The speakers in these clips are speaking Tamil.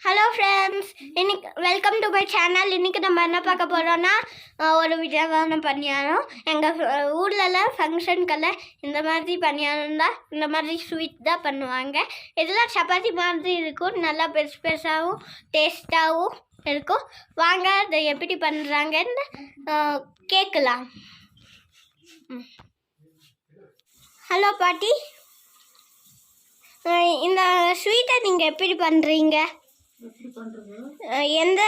ஹலோ ஃப்ரெண்ட்ஸ், இன்னைக்கு வெல்கம் டு மை சேனல். இன்றைக்கி நம்ம என்ன பார்க்க போகிறோன்னா ஒரு விதமான பணியாரம். எங்கள் ஊர்லலாம் ஃபங்க்ஷனுக்கெல்லாம் இந்த மாதிரி பணியாரம் தான், இந்த மாதிரி ஸ்வீட் தான் பண்ணுவாங்க. இதெல்லாம் சப்பாத்தி மாதிரி இருக்கும், நல்லா பெருசு பெருசாகவும் டேஸ்ட்டாகவும் இருக்கும். வாங்க அதை எப்படி பண்ணுறாங்கன்னு கேட்கலாம். ஹலோ பாட்டி, இந்த ஸ்வீட்டை நீங்கள் எப்படி பண்ணுறீங்க? எந்த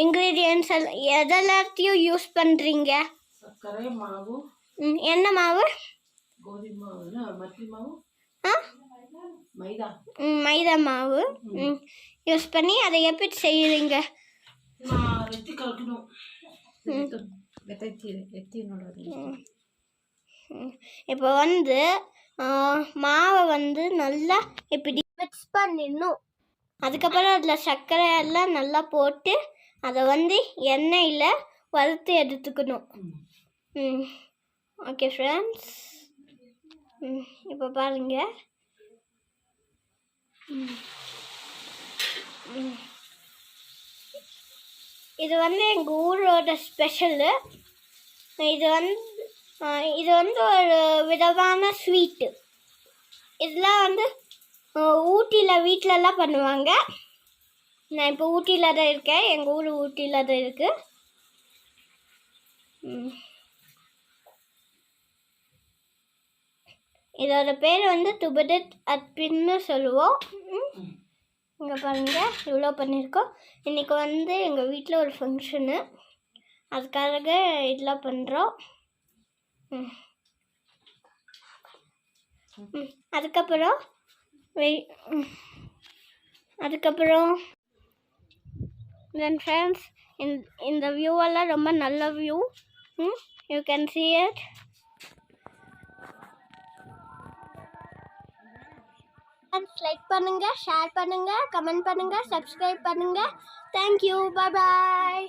இன்க்ரீடியன்ஸ் எதெல்லாத்தையும் யூஸ் பண்ணுறீங்க? சர்க்கரை மாவு, என்ன மாவு? கோதுமை மாவு, மத்தி மாவு, மைதா மைதா மாவு யூஸ் பண்ணி அதை எப்படி செய்கிறீங்க? வெத்தி கலக்கணும். இப்போ மாவை நல்லா இப்படி மிக்ஸ் பண்ணிடணும். அதுக்கப்புறம் அதில் சர்க்கரை எல்லாம் நல்லா போட்டு அதை எண்ணெயில் வறுத்து எடுத்துக்கணும். ஓகே ஃப்ரெண்ட்ஸ், இப்போ பாருங்கள். இது எங்கள் ஊரோட ஸ்பெஷலு. இது ஒரு விதமான ஸ்வீட்டு. இதெல்லாம் ஊட்டியில் வீட்டிலலாம் பண்ணுவாங்க. நான் இப்போ ஊட்டியில் தான் இருக்கேன், எங்கள் ஊர் ஊட்டியில் தான் இருக்குது. இதோட பேர் துபடத் அப்படின்னு சொல்லுவோம். இங்கே பாருங்கள், இவ்வளோ பண்ணியிருக்கோம். இன்றைக்கி எங்கள் வீட்டில் ஒரு ஃபங்க்ஷனு, அதுக்காக இதெல்லாம் பண்ணுறோம். அதுக்கப்புறம் தென் ஃப்ரெண்ட்ஸ், இந்த வியூவெல்லாம் ரொம்ப நல்ல view. You can see it. Like பண்ணுங்கள், ஷேர் பண்ணுங்கள், கமெண்ட் பண்ணுங்கள், சப்ஸ்கிரைப் பண்ணுங்கள். தேங்க்யூ, பாய் பாய்.